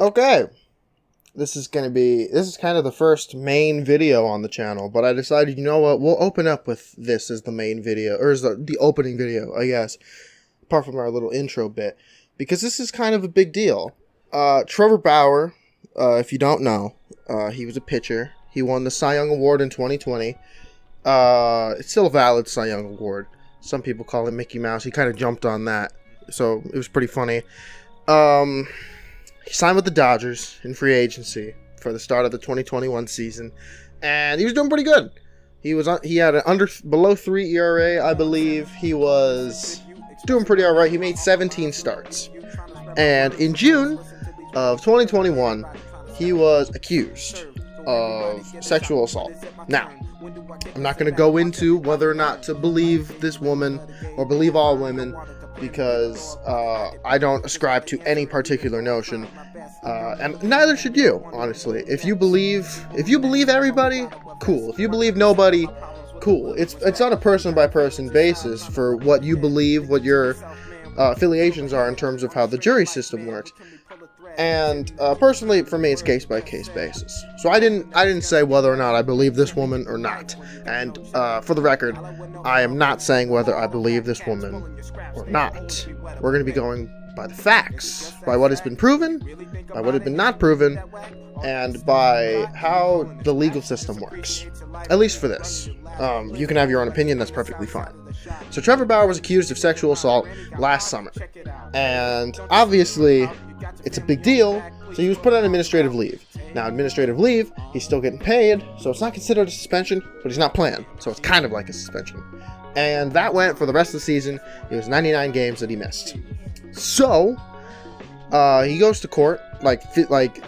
Okay, this is kind of the first main video on the channel, but I decided, you know what, we'll open up with this as the main video, or as the opening video, I guess, apart from our little intro bit, because this is kind of a big deal. Trevor Bauer, if you don't know, he was a pitcher. He won the Cy Young Award in 2020. It's still a valid Cy Young Award. Some people call it Mickey Mouse. He kind of jumped on that, so it was pretty funny. He signed with the Dodgers in free agency for the start of the 2021 season, and he was doing pretty good. He had an below 3 ERA, I believe. He was doing pretty all right. He made 17 starts, and in June of 2021, he was accused of sexual assault. Now, I'm not going to go into whether or not to believe this woman or believe all women, because I don't ascribe to any particular notion, and neither should you, honestly. If you believe everybody, cool. If you believe nobody, cool. It's on a person by person basis for what you believe, what your affiliations are in terms of how the jury system works. And personally, for me, it's case by case basis. So I didn't say whether or not I believe this woman or not. And for the record, I am not saying whether I believe this woman or not. We're going to be going by the facts, by what has been proven, by what has been not proven, and by how the legal system works. At least for this. You can have your own opinion, that's perfectly fine. So Trevor Bauer was accused of sexual assault last summer. And obviously, it's a big deal, so he was put on administrative leave. Now, administrative leave, he's still getting paid, so it's not considered a suspension, but he's not playing, so it's kind of like a suspension. And that went for the rest of the season. It was 99 games that he missed. So, he goes to court, like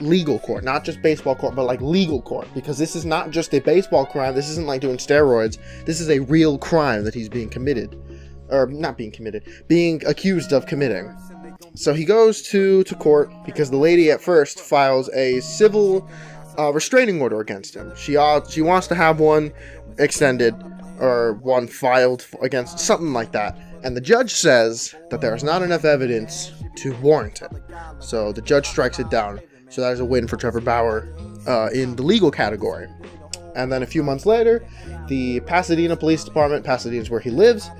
legal court, not just baseball court, but like legal court, because this is not just a baseball crime. This isn't like doing steroids. This is a real crime that he's being committed, or not being committed, being accused of committing. So he goes to court because the lady at first files a civil restraining order against him. She wants to have one extended, or one filed against, something like that. And the judge says that there is not enough evidence to warrant it. So the judge strikes it down. So that is a win for Trevor Bauer in the legal category. And then a few months later, the Pasadena Police Department, Pasadena is where he lives,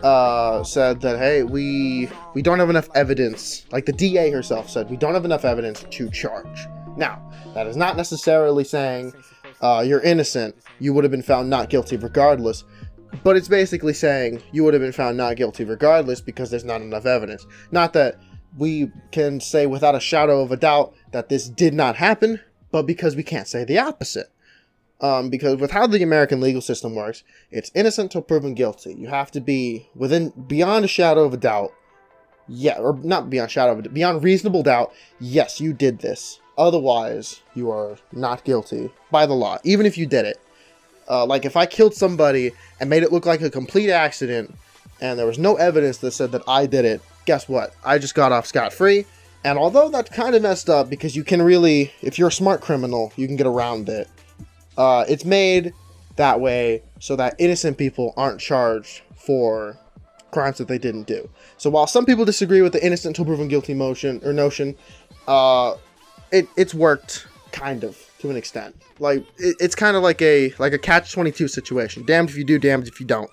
said that, hey, we don't have enough evidence. Like the DA herself said, we don't have enough evidence to charge. Now, that is not necessarily saying you're innocent. You would have been found not guilty regardless. But it's basically saying you would have been found not guilty regardless because there's not enough evidence. Not that we can say without a shadow of a doubt that this did not happen, but because we can't say the opposite. Because with how the American legal system works, it's innocent till proven guilty. You have to be beyond a shadow of a doubt. Yeah, or not beyond shadow of a doubt, beyond reasonable doubt. Yes, you did this. Otherwise, you are not guilty by the law, even if you did it. Like if I killed somebody and made it look like a complete accident, and there was no evidence that said that I did it, guess what? I just got off scot-free. And although that's kind of messed up, because you can really, if you're a smart criminal, you can get around it. It's made that way so that innocent people aren't charged for crimes that they didn't do. So while some people disagree with the innocent until proven guilty notion, it's worked kind of to an extent. Like it's kind of like a catch-22 situation. Damned if you do, damned if you don't.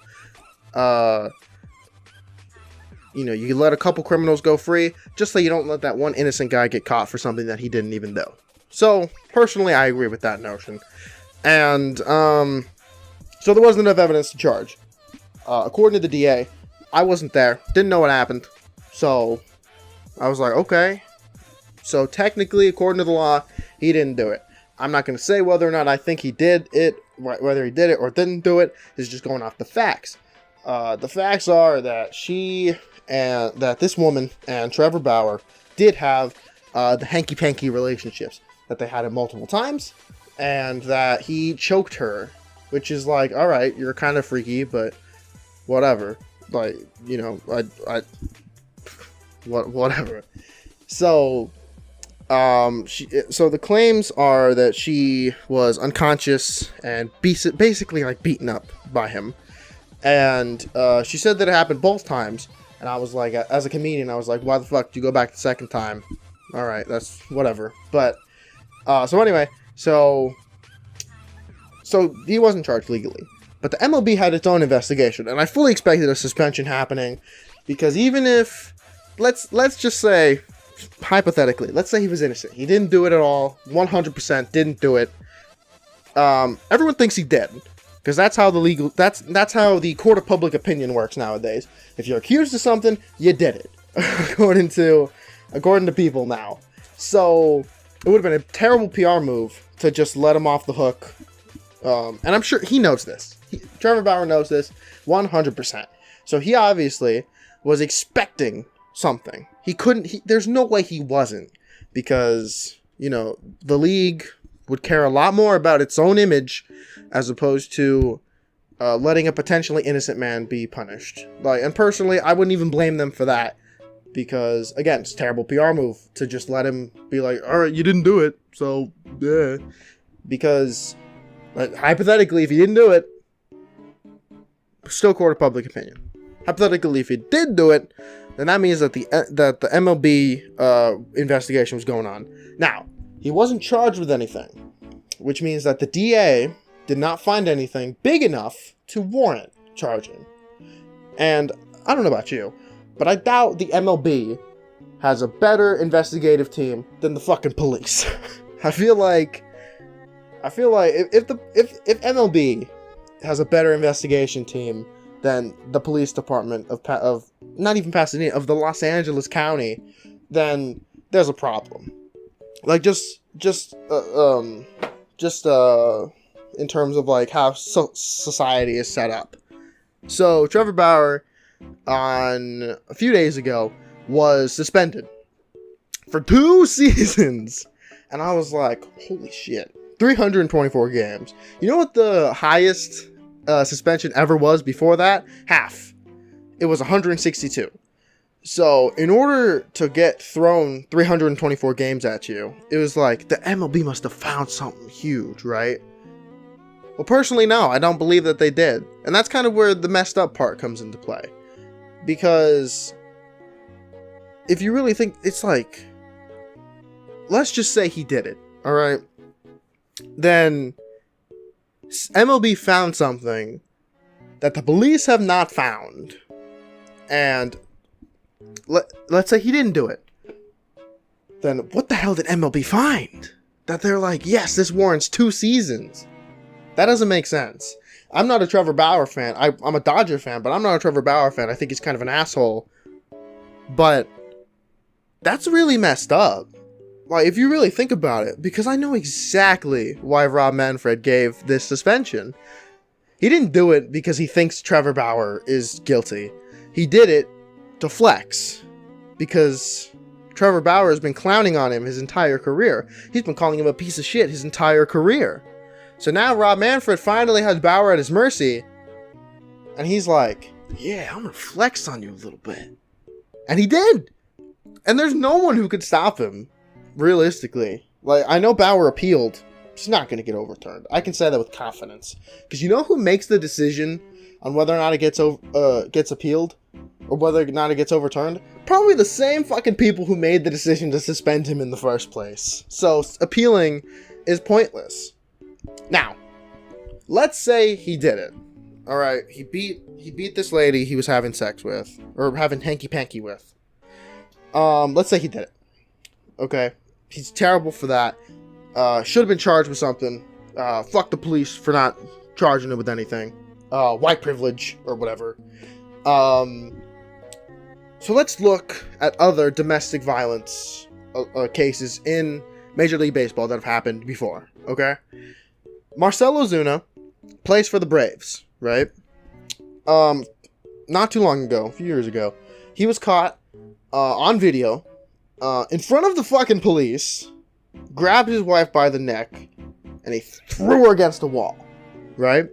You let a couple criminals go free just so you don't let that one innocent guy get caught for something that he didn't even do. So personally, I agree with that notion. And, so there wasn't enough evidence to charge. According to the DA, I wasn't there, didn't know what happened, so I was like, okay. So technically, according to the law, he didn't do it. I'm not going to say whether or not I think he did it, whether he did it or didn't do it. This is just going off the facts. The facts are that that this woman and Trevor Bauer did have the hanky-panky relationships, that they had it multiple times, and that he choked her, which is like, all right, you're kind of freaky, but whatever. Like, whatever. So, so the claims are that she was unconscious and basically like beaten up by him, and she said that it happened both times. And I was like, as a comedian, I was like, why the fuck did you go back the second time? All right, that's whatever. But so anyway, so he wasn't charged legally, but the MLB had its own investigation, and I fully expected a suspension happening, because even if let's just say, hypothetically, let's say he was innocent, he didn't do it at all, 100% didn't do it. Everyone thinks he did, because that's how the court of public opinion works nowadays. If you're accused of something, you did it, according to people now. So it would have been a terrible PR move to just let him off the hook. And I'm sure he knows this. Trevor Bauer knows this 100%. So he obviously was expecting something. There's no way he wasn't, because, the league would care a lot more about its own image as opposed to letting a potentially innocent man be punished. And personally, I wouldn't even blame them for that, because, again, it's a terrible PR move to just let him be like, all right, you didn't do it, so, yeah. Because, hypothetically, if he didn't do it, still court of public opinion. Hypothetically, if he did do it, then that means that the MLB investigation was going on. Now, he wasn't charged with anything, which means that the DA did not find anything big enough to warrant charging. And I don't know about you, but I doubt the MLB has a better investigative team than the fucking police. I feel like if MLB has a better investigation team than the police department of not even Pasadena, of the Los Angeles County, then there's a problem. Just in terms of how society is set up. So Trevor Bauer, on a few days ago, was suspended for 2 seasons, and I was like, holy shit, 324 games. You know what the highest suspension ever was before that? Half. It was 162. So, in order to get thrown 324 games at you, it was like, the MLB must have found something huge, right? Well, personally, no, I don't believe that they did. And that's kind of where the messed up part comes into play. Because, if you really think, it's like, let's just say he did it, alright? Then, MLB found something that the police have not found. And let's say he didn't do it. Then what the hell did MLB find? That they're like, yes, this warrants 2 seasons. That doesn't make sense. I'm not a Trevor Bauer fan. I'm a Dodger fan, but I'm not a Trevor Bauer fan. I think he's kind of an asshole. But that's really messed up. If you really think about it, because I know exactly why Rob Manfred gave this suspension. He didn't do it because he thinks Trevor Bauer is guilty. He did it to flex, because Trevor Bauer has been clowning on him his entire career. He's been calling him a piece of shit his entire career. So now Rob Manfred finally has Bauer at his mercy, and he's like, yeah, I'm gonna flex on you a little bit. And he did. And there's no one who could stop him, realistically. I know Bauer appealed. It's not gonna get overturned. I can say that with confidence. Because you know who makes the decision on whether or not it gets appealed? Or whether or not it gets overturned? Probably the same fucking people who made the decision to suspend him in the first place. So, appealing is pointless. Now, let's say he did it. Alright, he beat this lady he was having sex with. Or having hanky-panky with. Let's say he did it. Okay? He's terrible for that. Should have been charged with something. Fuck the police for not charging him with anything. White privilege, or whatever. So let's look at other domestic violence cases in Major League Baseball that have happened before, okay? Marcell Ozuna plays for the Braves, right? Not too long ago, a few years ago, he was caught on video in front of the fucking police, grabbed his wife by the neck, and he threw her against the wall, right?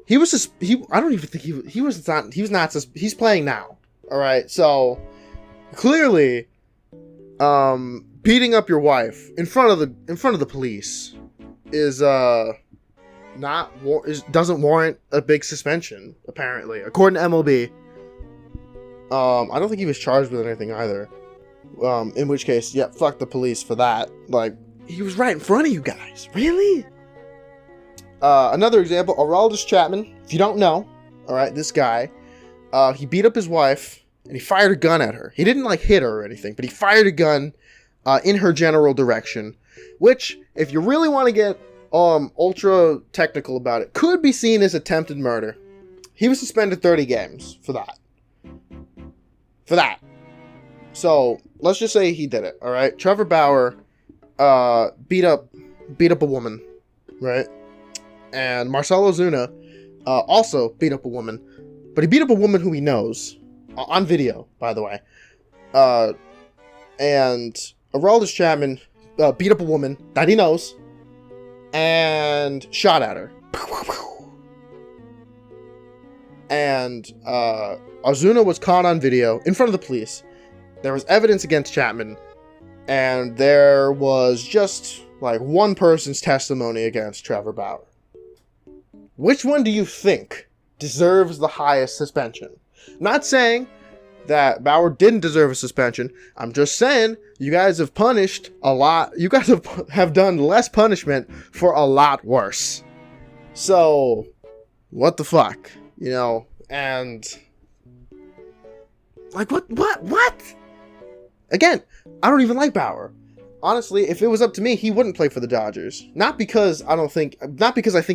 He was just, I don't even think he's playing now. All right. So clearly, beating up your wife in front of the police doesn't warrant a big suspension, apparently, according to MLB. I don't think he was charged with anything either. In which case, yeah, fuck the police for that. Like, he was right in front of you guys. Really? Another example, Aroldis Chapman. If you don't know, all right, this guy, he beat up his wife and he fired a gun at her. He didn't like hit her or anything, but he fired a gun in her general direction, which, if you really want to get ultra technical about it, could be seen as attempted murder. He was suspended 30 games for that. For that. So, let's just say he did it, all right? Trevor Bauer beat up a woman, right? And Marcelo Zuna also beat up a woman, but he beat up a woman who he knows, on video, by the way. And Aroldis Chapman beat up a woman that he knows and shot at her. And Ozuna was caught on video in front of the police. There was evidence against Chapman, and there was just like one person's testimony against Trevor Bauer. Which one do you think deserves the highest suspension? Not saying that Bauer didn't deserve a suspension. I'm just saying you guys have punished a lot. You guys have done less punishment for a lot worse. So, what the fuck? You know, and like what? Again, I don't even like Bauer. Honestly, if it was up to me, he wouldn't play for the Dodgers. Not because I think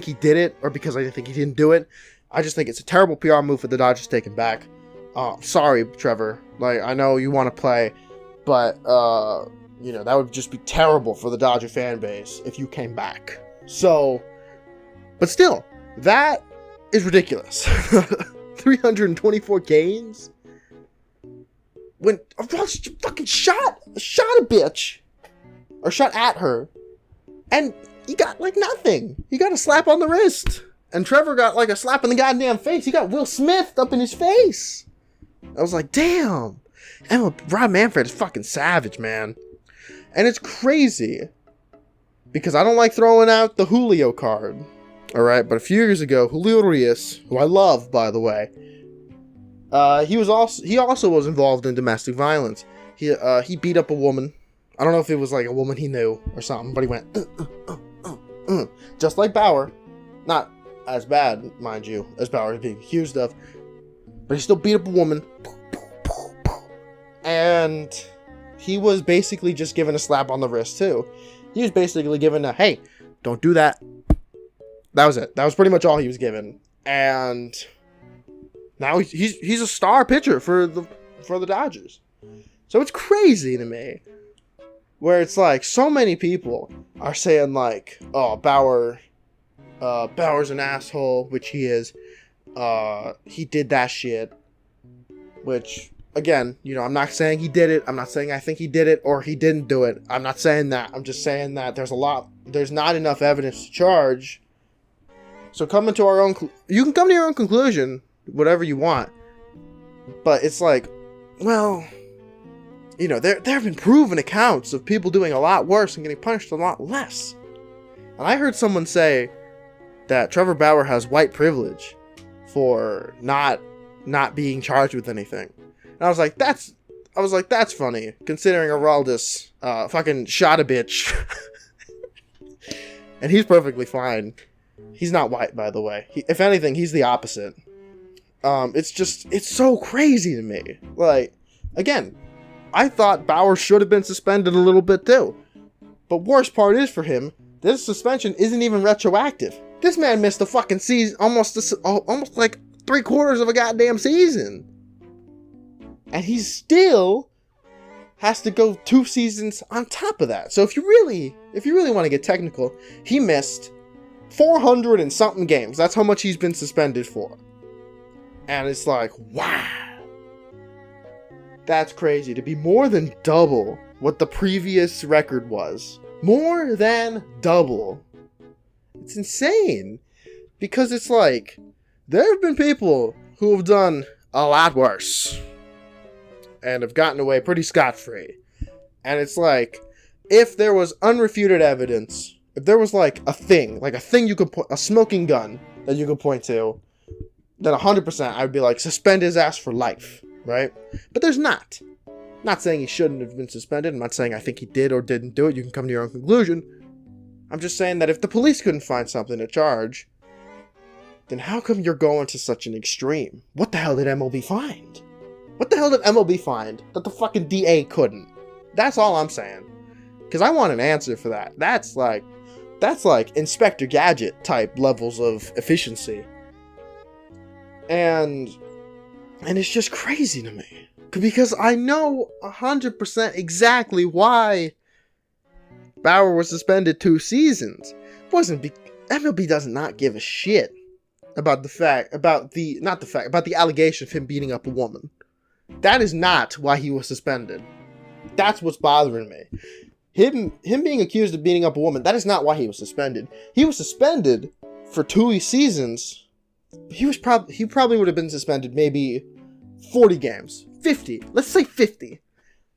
he did it, or because I think he didn't do it. I just think it's a terrible PR move for the Dodgers to take him back. Sorry, Trevor. Like, I know you want to play, but, you know, that would just be terrible for the Dodger fan base if you came back. So, but still, that is ridiculous. 324 games? When Aroldis fucking shot a bitch. Or shot at her. And he got, like, nothing. He got a slap on the wrist. And Trevor got, like, a slap in the goddamn face. He got Will Smith up in his face. I was like, damn. And Rob Manfred is fucking savage, man. And it's crazy. Because I don't like throwing out the Julio card. Alright, but a few years ago, Julio Reyes, who I love, by the way, he also was involved in domestic violence. He beat up a woman. I don't know if it was like a woman he knew or something, but he went, just like Bauer. Not as bad, mind you, as Bauer is being accused of. But he still beat up a woman. And he was basically just given a slap on the wrist, too. He was basically given a, hey, don't do that. That was it. That was pretty much all he was given. And now he's a star pitcher for the Dodgers. So it's crazy to me. Where it's like, so many people are saying like, oh, Bauer's an asshole, which he is. He did that shit. Which, again, you know, I'm not saying he did it. I'm not saying I think he did it or he didn't do it. I'm not saying that. I'm just saying that there's not enough evidence to charge. So you can come to your own conclusion, whatever you want. But it's like, well, you know, there have been proven accounts of people doing a lot worse and getting punished a lot less. And I heard someone say that Trevor Bauer has white privilege for not being charged with anything. And I was like, that's funny, considering Aroldis fucking shot a bitch. And he's perfectly fine. He's not white, by the way. If anything, he's the opposite. It's so crazy to me. Like, again, I thought Bauer should have been suspended a little bit too. But worst part is for him, this suspension isn't even retroactive. This man missed a fucking season, almost like 3/4 of a goddamn season. And he still has to go 2 seasons on top of that. So if you really want to get technical, he missed 400 and something games. That's how much he's been suspended for. And it's like, wow. That's crazy. To be more than double what the previous record was. More than double. It's insane. Because it's like, there have been people who have done a lot worse. And have gotten away pretty scot-free. And it's like, if there was unrefuted evidence, if there was like a thing you could a smoking gun that you could point to, then 100% I would be like, suspend his ass for life, right? But there's not Not saying he shouldn't have been suspended. I'm not saying I think he did or didn't do it. You can come to your own conclusion. I'm just saying that if the police couldn't find something to charge, then how come you're going to such an extreme? What the hell did MLB find? What the hell did MLB find that the fucking DA couldn't? That's all I'm saying. Because I want an answer for that. That's like Inspector Gadget type levels of efficiency. And it's just crazy to me. Because I know 100% exactly why Bauer was suspended 2 seasons. MLB does not give a shit about the allegation of him beating up a woman. That is not why he was suspended. That's what's bothering me. Him being accused of beating up a woman, that is not why he was suspended. He was suspended for 2 seasons. He probably would have been suspended maybe 40 games. 50. Let's say 50.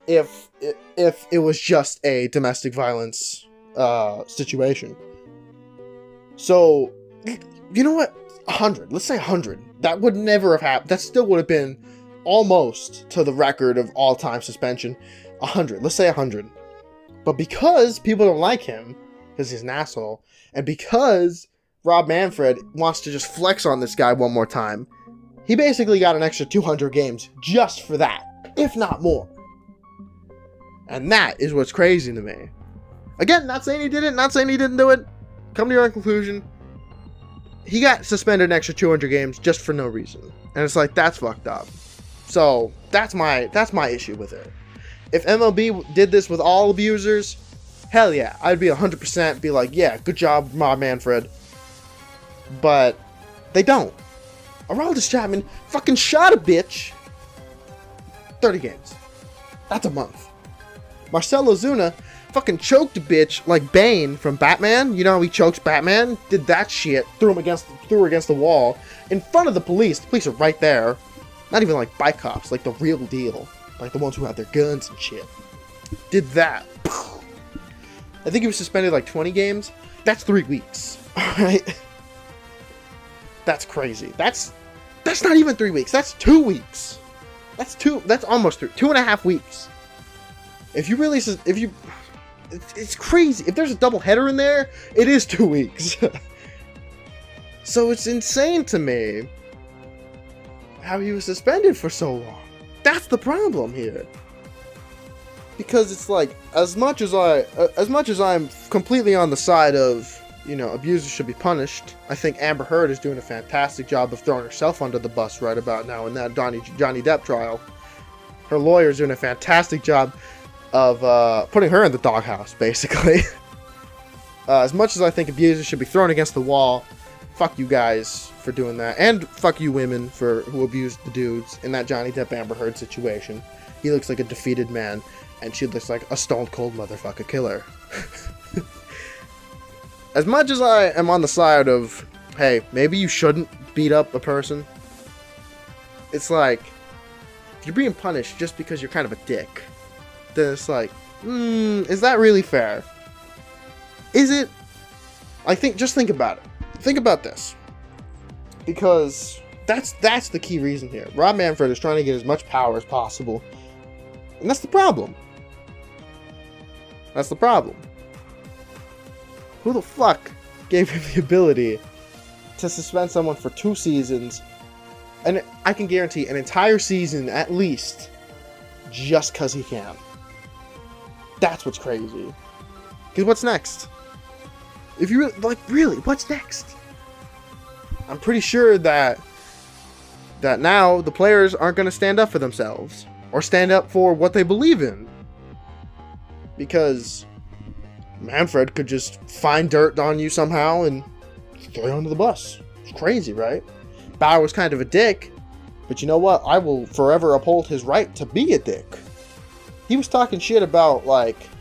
If it was just a domestic violence situation. So, you know what? 100. Let's say 100. That would never have happened. That still would have been almost to the record of all-time suspension. 100. Let's say 100. But because people don't like him, because he's an asshole, and because Rob Manfred wants to just flex on this guy one more time, he basically got an extra 200 games just for that, if not more. And that is what's crazy to me. Again, not saying he did it, not saying he didn't do it. Come to your own conclusion. He got suspended an extra 200 games just for no reason. And it's like, that's fucked up. So, that's my issue with it. If MLB did this with all abusers, hell yeah, I'd be 100% be like, yeah, good job, Rob Manfred. But they don't. Aroldis Chapman fucking shot a bitch. 30 games. That's a month. Marcell Ozuna fucking choked a bitch like Bane from Batman. You know how he chokes Batman? Did that shit. Threw her against the wall. In front of the police. The police are right there. Not even like bike cops. Like the real deal. Like the ones who have their guns and shit. Did that. I think he was suspended like 20 games. That's 3 weeks. Alright? That's crazy. That's not even 3 weeks. That's 2 weeks. That's almost 2.5 weeks. It's crazy. If there's a double header in there, it is 2 weeks. So it's insane to me how he was suspended for so long. That's the problem here. Because it's like, as much as I'm completely on the side of, abusers should be punished, I think Amber Heard is doing a fantastic job of throwing herself under the bus right about now in that Johnny Depp trial. Her lawyer's doing a fantastic job of putting her in the doghouse, basically. As much as I think abusers should be thrown against the wall, fuck you guys for doing that, and fuck you women who abused the dudes in that Johnny Depp Amber Heard situation. He looks like a defeated man, and she looks like a stone cold motherfucker killer. As much as I am on the side of, hey, maybe you shouldn't beat up a person, it's like, if you're being punished just because you're kind of a dick, then it's like, is that really fair? Is it? Just think about it. Think about this. Because that's the key reason here. Rob Manfred is trying to get as much power as possible. And that's the problem. That's the problem. Who the fuck gave him the ability to suspend someone for 2 seasons, and I can guarantee an entire season at least, just because he can? That's what's crazy. Because what's next? If you really, what's next? I'm pretty sure that now the players aren't going to stand up for themselves or stand up for what they believe in, because Manfred could just find dirt on you somehow and throw you under the bus. It's crazy, right? Bauer was kind of a dick, but you know what? I will forever uphold his right to be a dick. He was talking shit about,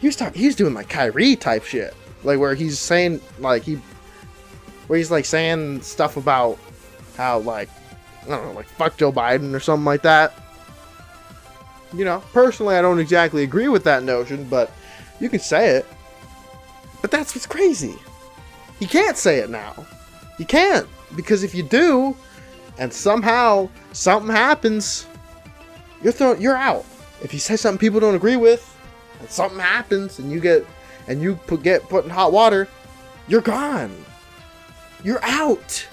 he was doing like Kyrie type shit, where he's saying saying stuff about how I don't know, fuck Joe Biden or something like that. Personally, I don't exactly agree with that notion, but you can say it. But that's what's crazy. You can't say it now. You can't, because if you do, and somehow something happens, you're out. If you say something people don't agree with, and something happens, and you get put in hot water, you're gone. You're out.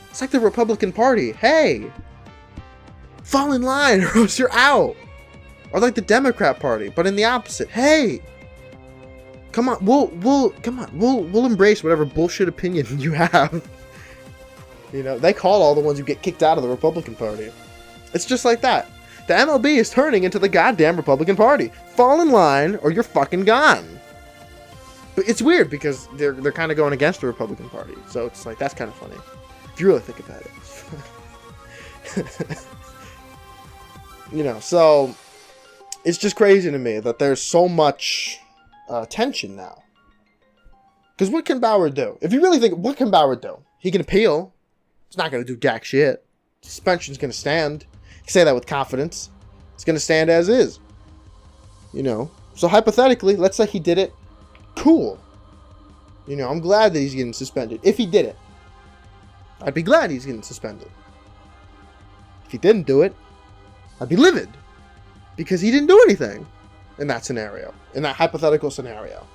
It's like the Republican Party. Hey, fall in line or else you're out. Or like the Democrat Party, but in the opposite. Hey, come on, we'll embrace whatever bullshit opinion you have. You know, they call all the ones who get kicked out of the Republican Party. It's just like that. The MLB is turning into the goddamn Republican Party. Fall in line or you're fucking gone. But it's weird because they're kind of going against the Republican Party. So it's like, that's kind of funny. If you really think about it. You know, so it's just crazy to me that there's so much tension now. Because what can Bauer do? If you really think, what can Bauer do? He can appeal. It's not going to do jack shit. Suspension's going to stand. You can say that with confidence. It's going to stand as is. You know. So hypothetically, let's say he did it. Cool. You know, I'm glad that he's getting suspended. If he did it, I'd be glad he's getting suspended. If he didn't do it, I'd be livid. Because he didn't do anything in that scenario. In that hypothetical scenario.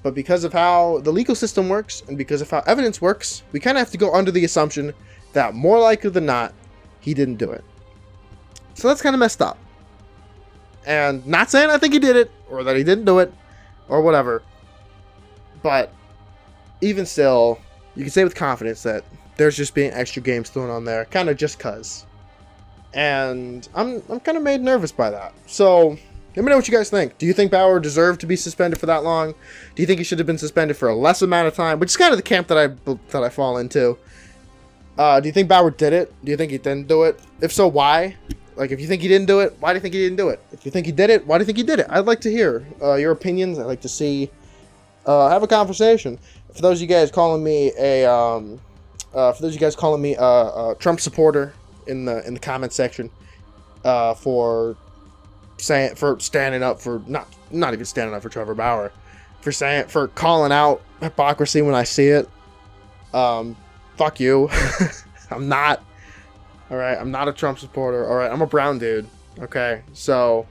But because of how the legal system works, and because of how evidence works, we kind of have to go under the assumption that more likely than not, he didn't do it. So that's kind of messed up. And not saying I think he did it, or that he didn't do it, or whatever. But even still, you can say with confidence that there's just being extra games thrown on there, kind of just cuz. And I'm kind of made nervous by that. So let me know what you guys think. Do you think Bauer deserved to be suspended for that long? Do you think he should have been suspended for a less amount of time? Which is kind of the camp that I fall into. Do you think Bauer did it? Do you think he didn't do it? If so, why? Like, if you think he didn't do it, why do you think he didn't do it? If you think he did it, why do you think he did it? I'd like to hear your opinions. I'd like to see, have a conversation. For those of you guys calling me a Trump supporter in the comment section, for standing up for not even standing up for Trevor Bauer, for calling out hypocrisy when I see it. Fuck you. I'm not. All right, I'm not a Trump supporter. All right, I'm a brown dude. Okay, so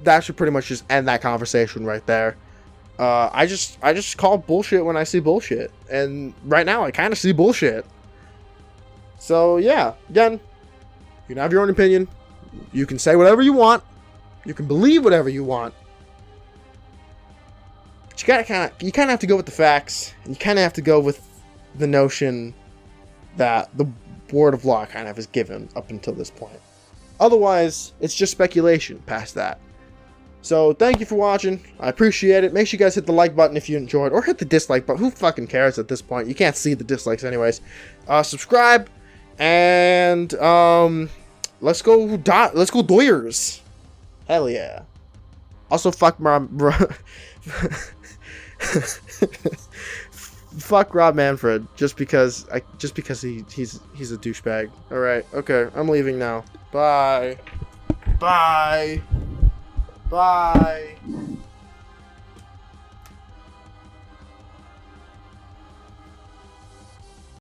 that should pretty much just end that conversation right there. I just call bullshit when I see bullshit, and right now I kind of see bullshit. So yeah, again, you can have your own opinion. You can say whatever you want. You can believe whatever you want. But you kind of have to go with the facts, and you kind of have to go with the notion that the word of law kind of is given up until this point. Otherwise, it's just speculation past that. So thank you for watching. I appreciate it. Make sure you guys hit the like button if you enjoyed, or hit the dislike button. Who fucking cares at this point? You can't see the dislikes anyways. Subscribe, and let's go Doyers. Hell yeah. Also, fuck fuck Rob Manfred, just because he's a douchebag. All right, okay, I'm leaving now. Bye. Bye. Bye.